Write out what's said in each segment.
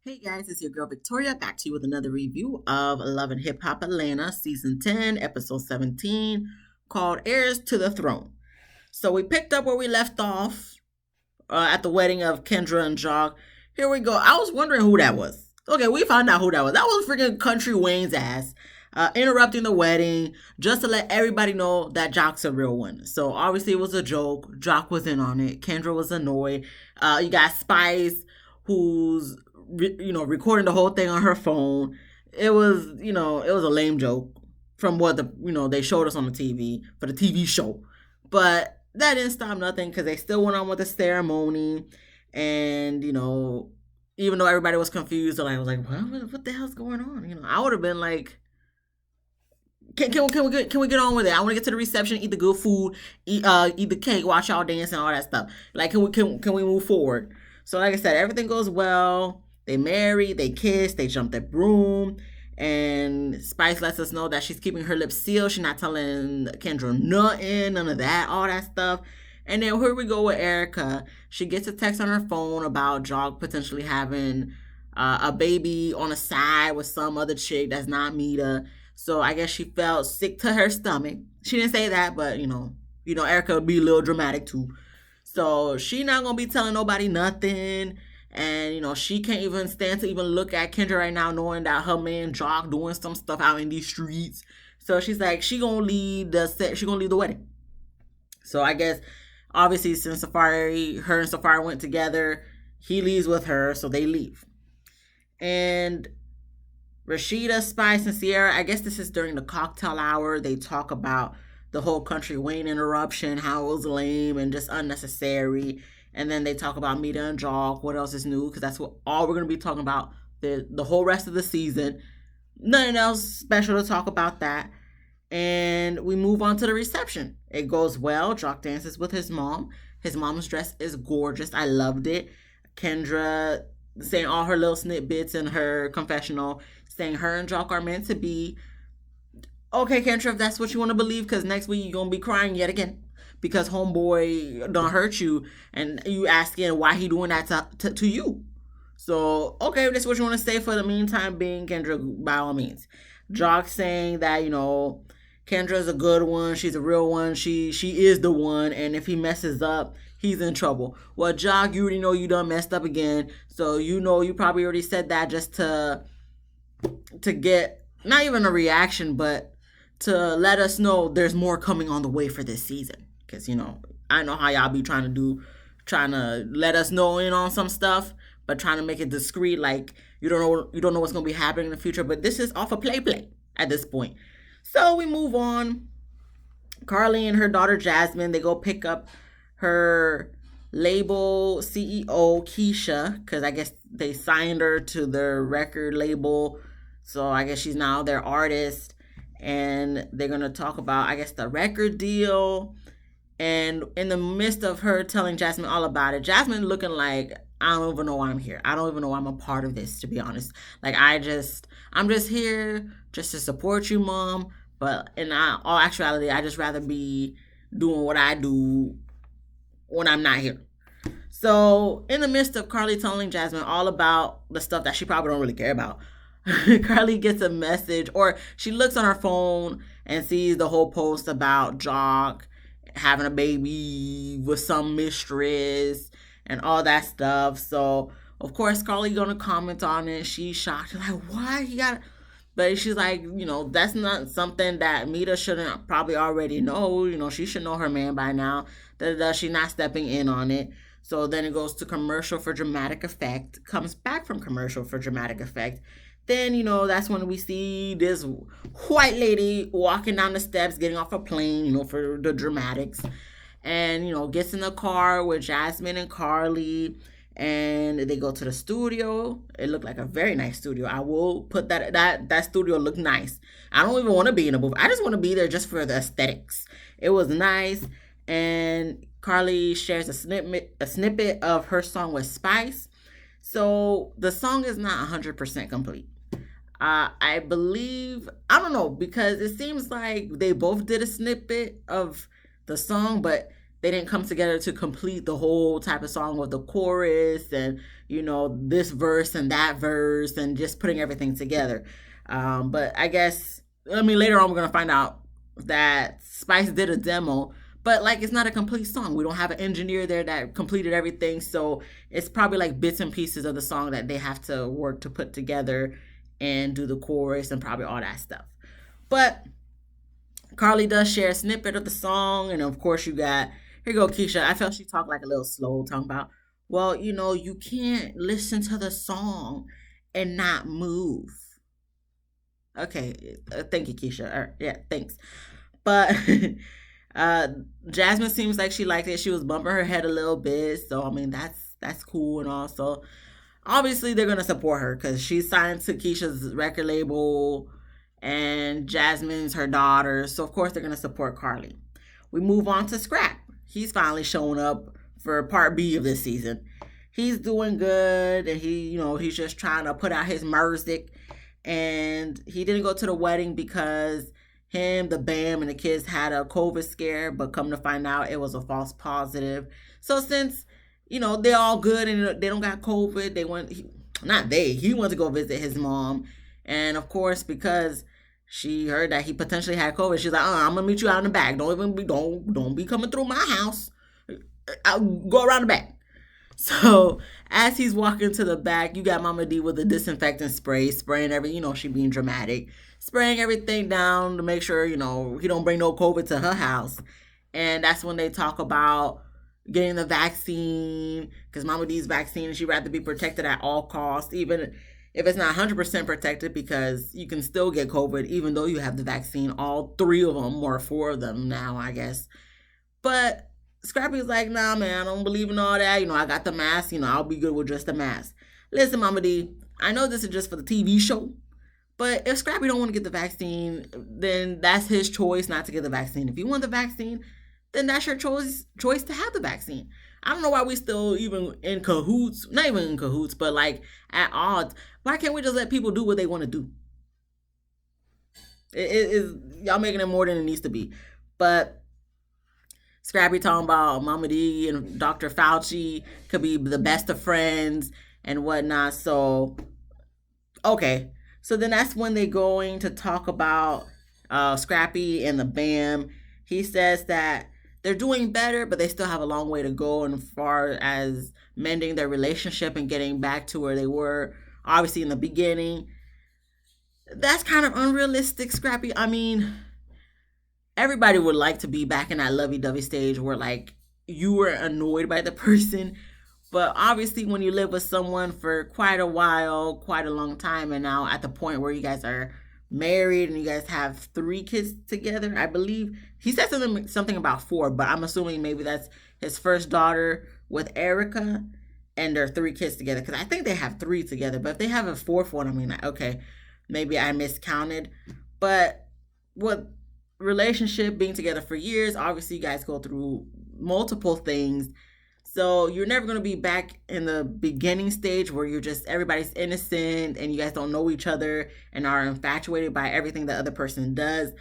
Hey guys, it's your girl Victoria back to you with another review of Love and Hip Hop Atlanta Season 10, Episode 17, called Heirs to the Throne. So we picked up where we left off at the wedding of Kendra and Jock. Here we go. I was wondering who that was. Okay, we found out who that was. That was freaking Country Wayne's ass. Interrupting the wedding just to let everybody know that Jock's a real one. So obviously it was a joke. Jock was in on it. Kendra was annoyed. You got Spice, who's recording the whole thing on her phone. It was a lame joke from what they showed us on the TV for the TV show, but that didn't stop nothing because they still went on with the ceremony, and even though everybody was confused, I was like, what the hell's going on? I would have been like, can we get on with it? I want to get to the reception, eat the good food, eat the cake, watch y'all dance and all that stuff. Like, can we move forward? So, like I said, everything goes well. They marry, they kiss, they jump the broom, and Spice lets us know that she's keeping her lips sealed. She's not telling Kendra nothing, none of that, all that stuff. And then here we go with Erica. She gets a text on her phone about Jog potentially having a baby on the side with some other chick that's not Mita. So I guess she felt sick to her stomach. She didn't say that, but Erica would be a little dramatic too. So she not gonna be telling nobody nothing. And she can't even stand to even look at Kendra right now, knowing that her man Jock doing some stuff out in these streets. So she's like, she gonna lead the wedding. So I guess obviously since her and Safari went together, he leaves with her, so they leave. And Rashida, Spice, and Sierra, I guess this is during the cocktail hour. They talk about the whole Country Wayne interruption, how it was lame and just unnecessary. And then they talk about Mita and Jock, what else is new, because that's all we're going to be talking about the whole rest of the season. Nothing else special to talk about that. And we move on to the reception. It goes well. Jock dances with his mom. His mom's dress is gorgeous. I loved it. Kendra saying all her little snippets in her confessional, saying her and Jock are meant to be. Okay, Kendra, if that's what you want to believe, because next week you're going to be crying yet again because homeboy don't hurt you, and you asking why he doing that to you. So, okay, if that's what you want to say for the meantime being, Kendra, by all means. Jock saying that, Kendra's a good one, she's a real one, she is the one, and if he messes up, he's in trouble. Well, Jock, you already know you done messed up again, so you probably already said that just to get not even a reaction, but to let us know there's more coming on the way for this season. Because, I know how y'all be trying to let us know in on some stuff, but trying to make it discreet, like you don't know what's gonna be happening in the future. But this is off a play at this point. So we move on. Carly and her daughter Jasmine, they go pick up her label CEO Keisha, because I guess they signed her to their record label. So I guess she's now their artist. And they're going to talk about, I guess, the record deal. And in the midst of her telling Jasmine all about it, Jasmine looking like, I don't even know why I'm here. I don't even know why I'm a part of this, to be honest. Like, I'm just here just to support you, Mom. But in all actuality, I just rather be doing what I do when I'm not here. So in the midst of Carly telling Jasmine all about the stuff that she probably don't really care about, Carly gets a message, or she looks on her phone and sees the whole post about Jock having a baby with some mistress and all that stuff. So of course Carly gonna comment on it. She's shocked. She's like, why he got? But she's like, that's not something that Mita shouldn't probably already know. She should know her man by now. She's not stepping in on it. So then it goes to commercial for dramatic effect. Comes back from commercial for dramatic effect. Then, that's when we see this white lady walking down the steps, getting off a plane, for the dramatics. And, gets in the car with Jasmine and Carly. And they go to the studio. It looked like a very nice studio. I will put that studio looked nice. I don't even want to be in a booth. I just want to be there just for the aesthetics. It was nice. And Carly shares a snippet of her song with Spice. So the song is not 100% complete. I believe, I don't know, because it seems like they both did a snippet of the song, but they didn't come together to complete the whole type of song with the chorus and, this verse and that verse and just putting everything together. But I guess, later on we're going to find out that Spice did a demo, but like it's not a complete song. We don't have an engineer there that completed everything. So it's probably like bits and pieces of the song that they have to work to put together and do the chorus and probably all that stuff. But Carly does share a snippet of the song, and of course you got, here you go, Keisha. I felt she talked like a little slow, talking about, well, you can't listen to the song and not move. Okay, thank you, Keisha. Yeah, thanks. But uh, Jasmine seems like she liked it. She was bumping her head a little bit, so that's cool and all. So obviously they're gonna support her because she's signed to Keisha's record label, and Jasmine's her daughter. So of course they're gonna support Carly. We move on to Scrap. He's finally showing up for part B of this season. He's doing good, and he's just trying to put out his music. And he didn't go to the wedding because him, the BAM, and the kids had a COVID scare, but come to find out it was a false positive. So since they're all good and they don't got COVID, he went to go visit his mom. And of course, because she heard that he potentially had COVID, she's like, I'm gonna meet you out in the back. Don't be coming through my house. I'll go around the back. So as he's walking to the back, you got Mama D with a disinfectant spray, spraying she being dramatic, spraying everything down to make sure, he don't bring no COVID to her house. And that's when they talk about getting the vaccine, because Mama D's vaccine, she'd rather be protected at all costs, even if it's not 100% protected, because you can still get COVID even though you have the vaccine, all 3 of them or 4 of them now, I guess. But Scrappy's like, nah, man, I don't believe in all that. I got the mask. I'll be good with just the mask. Listen, Mama D, I know this is just for the TV show, but if Scrappy don't want to get the vaccine, then that's his choice not to get the vaccine. If you want the vaccine, then that's your choice to have the vaccine. I don't know why we still even in cahoots, not even in cahoots, but like at odds. Why can't we just let people do what they want to do? Y'all making it more than it needs to be. But Scrappy talking about Mama D and Dr. Fauci could be the best of friends and whatnot. So, okay. So then that's when they're going to talk about Scrappy and the BAM. He says that they're doing better, but they still have a long way to go as far as mending their relationship and getting back to where they were, obviously, in the beginning. That's kind of unrealistic, Scrappy. Everybody would like to be back in that lovey-dovey stage where like you were annoyed by the person, but obviously when you live with someone for quite a while, quite a long time, and now at the point where you guys are married and you guys have 3 kids together, I believe he said something about 4, but I'm assuming maybe that's his first daughter with Erica and their 3 kids together, because I think they have 3 together. But if they have a 4th one, okay, maybe I miscounted. But what relationship, being together for years, obviously you guys go through multiple things, so you're never going to be back in the beginning stage where you're just everybody's innocent and you guys don't know each other and are infatuated by everything the other person does.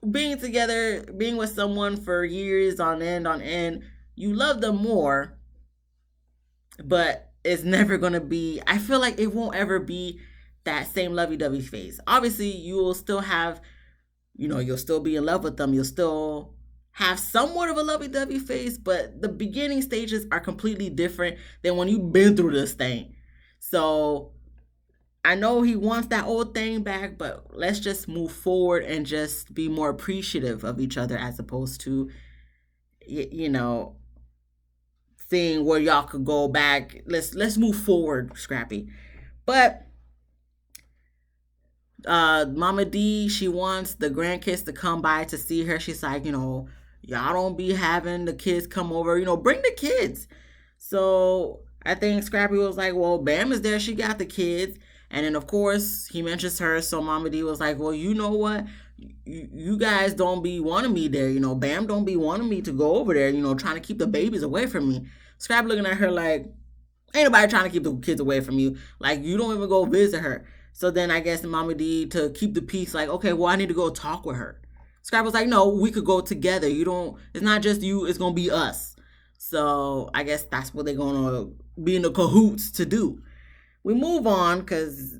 Being together, being with someone for years on end, you love them more, but it's never going to be, I feel like it won't ever be that same lovey-dovey phase. Obviously you will still have, you'll still be in love with them. You'll still have somewhat of a lovey-dovey phase, but the beginning stages are completely different than when you've been through this thing. So I know he wants that old thing back, but let's just move forward and just be more appreciative of each other as opposed to, seeing where y'all could go back. Let's move forward, Scrappy. But Mama D, she wants the grandkids to come by to see her. She's like, y'all don't be having the kids come over, bring the kids. So I think Scrappy was like, well, Bam is there, she got the kids. And then of course he mentions her, so Mama D was like, well, you know what, you guys don't be wanting me there, Bam don't be wanting me to go over there, trying to keep the babies away from me. Scrappy looking at her like, ain't nobody trying to keep the kids away from you, like you don't even go visit her. So then I guess Mama D, to keep the peace, like, okay, well, I need to go talk with her. Scrap was like, no, we could go together. You don't, it's not just you, it's going to be us. So I guess that's what they're going to be in the cahoots to do. We move on because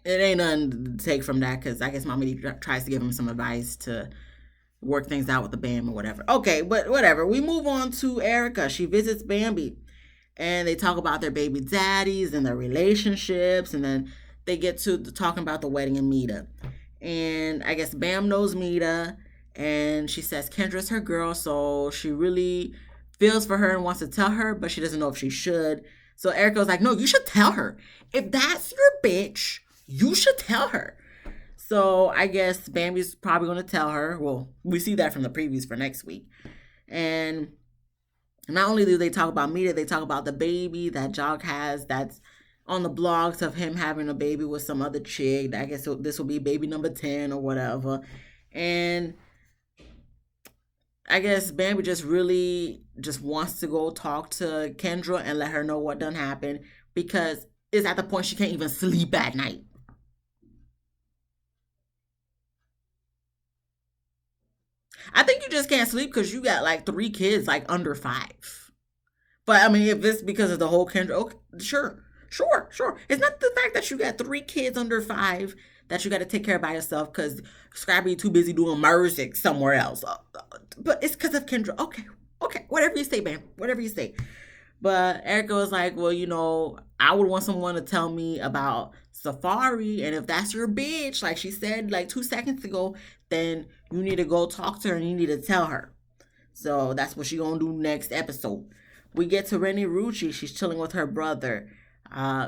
it ain't nothing to take from that because I guess Mama D tries to give him some advice to work things out with the Bam or whatever. Okay, but whatever. We move on to Erica. She visits Bambi and they talk about their baby daddies and their relationships, and then they get to talking about the wedding and Mita. And I guess Bam knows Mita, and she says Kendra's her girl, so she really feels for her and wants to tell her, but she doesn't know if she should. So Erica was like, no, you should tell her. If that's your bitch, you should tell her. So I guess Bambi's probably going to tell her. Well, we see that from the previews for next week. And not only do they talk about Mita, they talk about the baby that Jock has that's on the blogs of him having a baby with some other chick. I guess this will be baby number 10 or whatever. And I guess Bambi just really just wants to go talk to Kendra and let her know what done happened because it's at the point she can't even sleep at night. I think you just can't sleep because you got like 3 kids like under 5. But I mean, if it's because of the whole Kendra, okay, sure. It's not the fact that you got 3 kids under 5 that you got to take care of by yourself because Scrappy too busy doing music somewhere else. But it's because of Kendra. Okay, whatever you say, man, whatever you say. But Erica was like, well, I would want someone to tell me about Safari, and if that's your bitch, like she said like 2 seconds ago, then you need to go talk to her and you need to tell her. So that's what she gonna do next episode. We get to Rennie Rucci. She's chilling with her brother.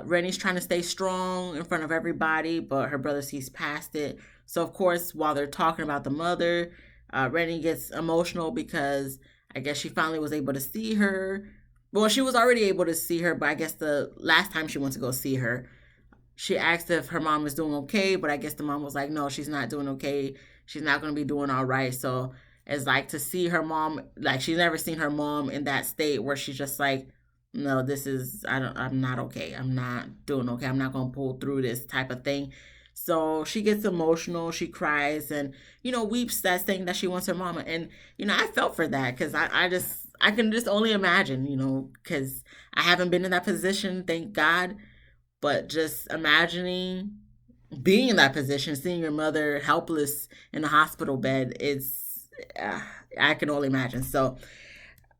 Rennie's trying to stay strong in front of everybody, but her brother sees past it. So of course, while they're talking about the mother, Rennie gets emotional because I guess she finally was able to see her. Well, she was already able to see her, but I guess the last time she went to go see her, she asked if her mom was doing okay, but I guess the mom was like, no, she's not doing okay. She's not going to be doing all right. So it's like to see her mom, like she's never seen her mom in that state where she's just like, no, I'm not okay. I'm not doing okay. I'm not going to pull through this type of thing. So she gets emotional. She cries and, weeps that saying that she wants her mama. And, I felt for that because I can just only imagine, because I haven't been in that position, thank God. But just imagining being in that position, seeing your mother helpless in the hospital bed, I can only imagine. So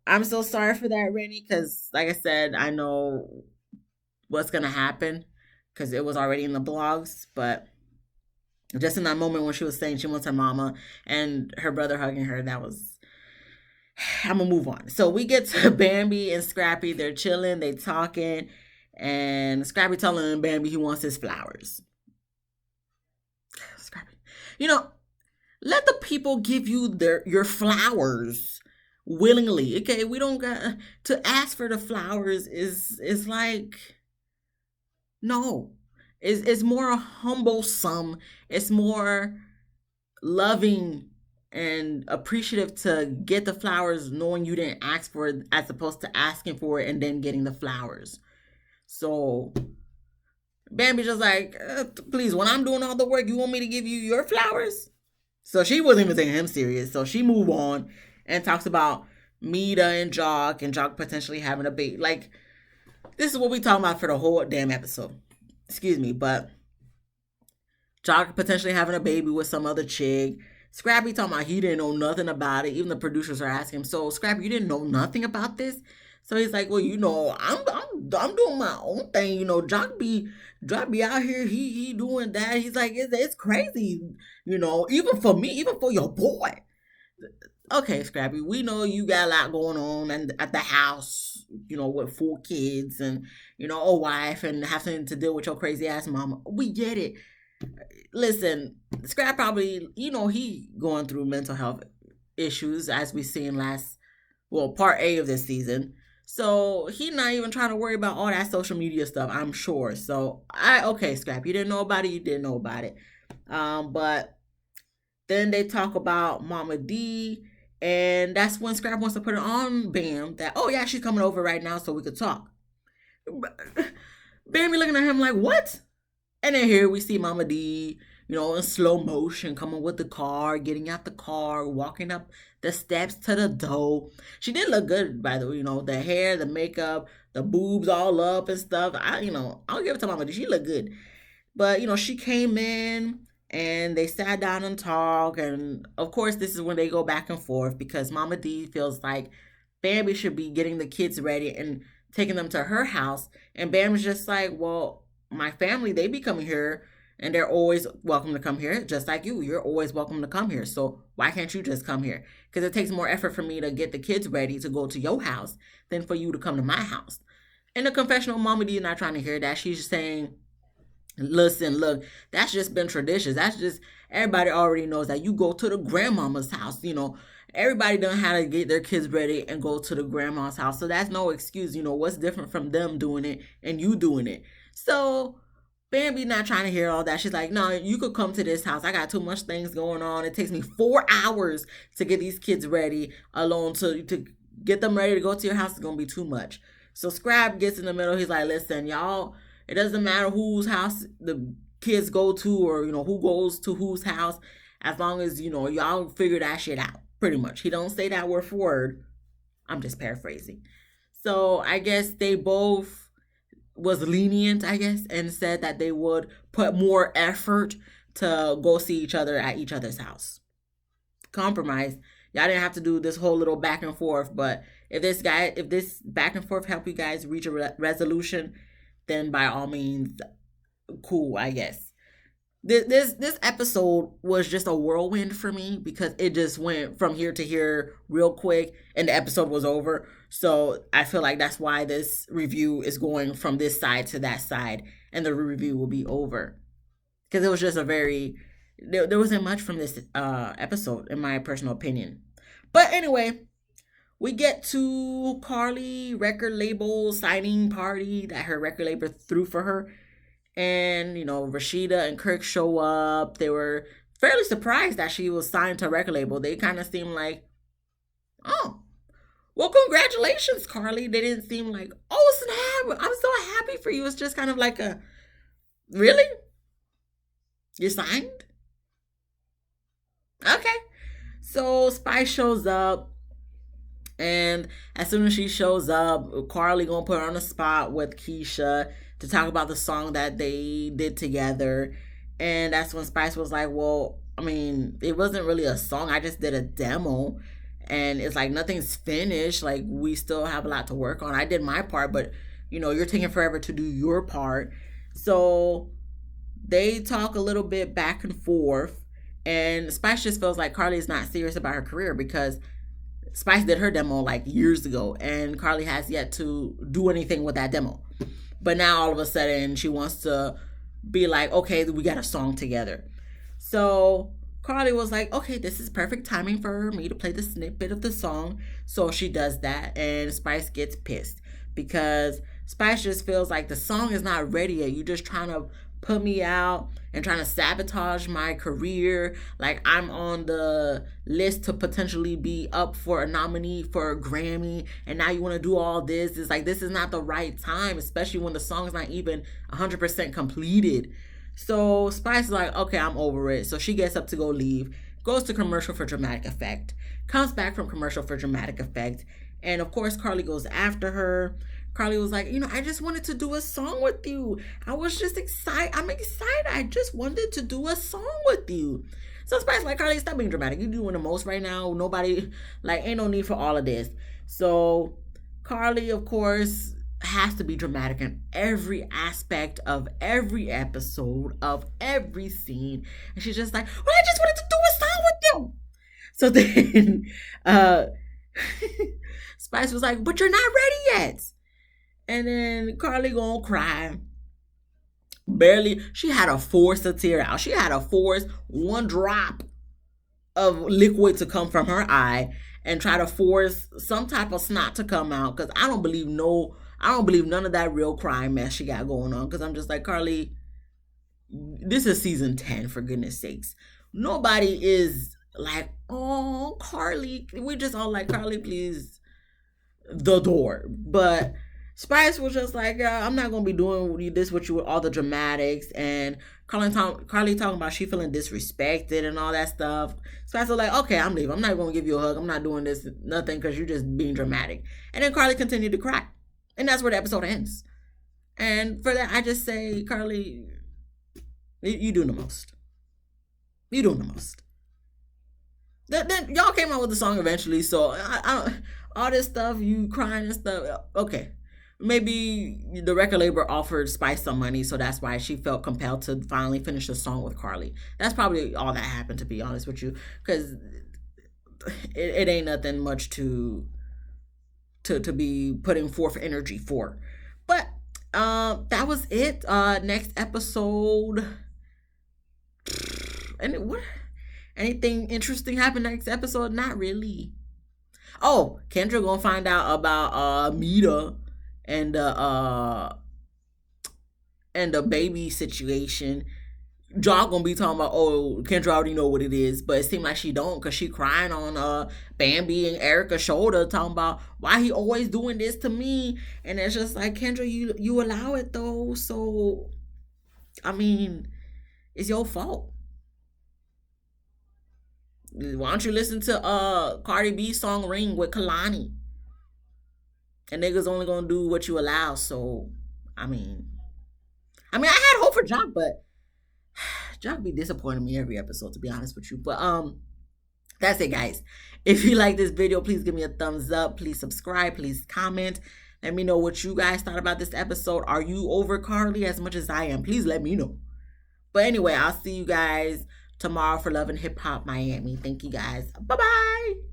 I'm so sorry for that, Rennie, because like I said, I know what's going to happen because it was already in the blogs. But just in that moment when she was saying she wants her mama and her brother hugging her, that was... I'm gonna move on. So we get to Bambi and Scrappy. They're chilling, they talking, and Scrappy telling Bambi he wants his flowers. Scrappy, let the people give you your flowers willingly. Okay, we don't got to ask for the flowers. Is like no, it's more humblesome. It's more loving and appreciative to get the flowers knowing you didn't ask for it as opposed to asking for it and then getting the flowers. So Bambi just like, please, when I'm doing all the work, you want me to give you your flowers? So she wasn't even taking him serious. So she moved on and talks about Mita and Jock potentially having a baby. Like, this is what we talking about for the whole damn episode. Excuse me, but Jock potentially having a baby with some other chick. Scrappy talking about he didn't know nothing about it. Even the producers are asking him, so Scrappy, you didn't know nothing about this? So he's like, well, I'm doing my own thing. Jock be out here, he doing that. He's like, it's crazy, even for me, even for your boy. Okay, Scrappy, we know you got a lot going on and at the house, with 4 kids and, a wife and having to deal with your crazy ass mama. We get it. Listen, Scrap probably, he going through mental health issues as we seen part A of this season. So he not even trying to worry about all that social media stuff, I'm sure. So okay, Scrap, you didn't know about it, you didn't know about it. But then they talk about Mama D, and that's when Scrap wants to put it on Bam that, oh yeah, she's coming over right now so we could talk. Bam be looking at him like, what? And then here we see Mama D, in slow motion, coming with the car, getting out the car, walking up the steps to the door. She did look good, by the way, the hair, the makeup, the boobs all up and stuff. I'll give it to Mama D. She looked good. But, she came in and they sat down and talked. And of course, this is when they go back and forth because Mama D feels like Bambi should be getting the kids ready and taking them to her house. And Bambi's just like, well, my family, they be coming here and they're always welcome to come here, just like you. You're always welcome to come here. So why can't you just come here? Because it takes more effort for me to get the kids ready to go to your house than for you to come to my house. And the confessional Mama D is not trying to hear that. She's just saying, listen, look, that's just been traditions. That's just, everybody already knows that you go to the grandmama's house. Everybody done how to get their kids ready and go to the grandma's house. So that's no excuse. What's different from them doing it and you doing it? So Bambi not trying to hear all that. She's like, no, you could come to this house. I got too much things going on. It takes me 4 hours to get these kids ready alone. To get them ready to go to your house is going to be too much. So Scrap gets in the middle. He's like, listen, y'all, it doesn't matter whose house the kids go to or, who goes to whose house, as long as, y'all figure that shit out, pretty much. He don't say that word for word. I'm just paraphrasing. So I guess they both was lenient, I guess, and said that they would put more effort to go see each other at each other's house. Compromise. Y'all didn't have to do this whole little back and forth, but if this back and forth help you guys reach a resolution, then by all means, cool, I guess. This episode was just a whirlwind for me because it just went from here to here real quick and the episode was over. So I feel like that's why this review is going from this side to that side and the review will be over. Because it was just there wasn't much from this episode in my personal opinion. But anyway, we get to Carly record label signing party that her record label threw for her. And, Rashida and Kirk show up. They were fairly surprised that she was signed to a record label. They kind of seemed like, oh, well, congratulations, Carly. They didn't seem like, oh, snap, I'm so happy for you. It's just kind of like really? You signed? Okay. So Spice shows up. And as soon as she shows up, Carly gonna put her on the spot with Keisha to talk about the song that they did together. And that's when Spice was like, well, it wasn't really a song. I just did a demo. And it's like nothing's finished. Like, we still have a lot to work on. I did my part, but, you're taking forever to do your part. So they talk a little bit back and forth. And Spice just feels like Carly is not serious about her career because Spice did her demo like years ago and Carly has yet to do anything with that demo. But now all of a sudden she wants to be like, okay, we got a song together. So Carly was like, okay, this is perfect timing for me to play the snippet of the song. So she does that and Spice gets pissed because Spice just feels like the song is not ready yet. You're just trying to put me out and trying to sabotage my career. Like, I'm on the list to potentially be up for a nominee for a Grammy, and now you want to do all this. It's like, this is not the right time, especially when the song is not even 100% completed. So Spice is like, okay, I'm over it. So she gets up to go leave, goes to commercial for dramatic effect, comes back from commercial for dramatic effect, and of course Carly goes after her. Carly was like, I just wanted to do a song with you. I was just excited. I'm excited. I just wanted to do a song with you. So Spice like, Carly, stop being dramatic. You're doing the most right now. Nobody, ain't no need for all of this. So Carly, of course, has to be dramatic in every aspect of every episode, of every scene. And she's just like, well, I just wanted to do a song with you. So then Spice was like, but you're not ready yet. And then Carly gonna cry. Barely, she had to force a tear out. She had to force one drop of liquid to come from her eye and try to force some type of snot to come out. Because I don't believe none of that real crying mess she got going on. Because I'm just like, Carly, this is season 10, for goodness sakes. Nobody is like, oh, Carly. We just all like, Carly, please, the door. But Spice was just like, yeah, I'm not gonna be doing this with you with all the dramatics, and Carly talking about she feeling disrespected and all that stuff. Spice was like, okay, I'm leaving. I'm not gonna give you a hug. I'm not doing this nothing because you're just being dramatic. And then Carly continued to cry, and that's where the episode ends. And for that, I just say, Carly, you doing the most. You doing the most. Then y'all came out with the song eventually, so I all this stuff, you crying and stuff. Okay, maybe the record label offered Spice some money, so that's why she felt compelled to finally finish the song with Carly. That's probably all that happened, to be honest with you, because it ain't nothing much to be putting forth energy for. But that was it. Next episode, and what? Anything interesting happen next episode? Not really. Oh, Kendra gonna find out about Mita and the baby situation. Jock gonna be talking about, oh, Kendra already know what it is, but it seems like she don't, cause she crying on Bambi and Erica's shoulder, talking about why he always doing this to me, and it's just like, Kendra, you allow it though, so I mean, it's your fault. Why don't you listen to Cardi B's song Ring with Kalani? And niggas only gonna do what you allow, so I mean I had hope for Jock, but Jock be disappointing me every episode, to be honest with you. But that's it, guys. If you like this video, please give me a thumbs up. Please subscribe. Please comment. Let me know what you guys thought about this episode. Are you over Carly as much as I am? Please let me know. But anyway, I'll see you guys tomorrow for Love and Hip Hop Miami. Thank you guys. Bye-bye.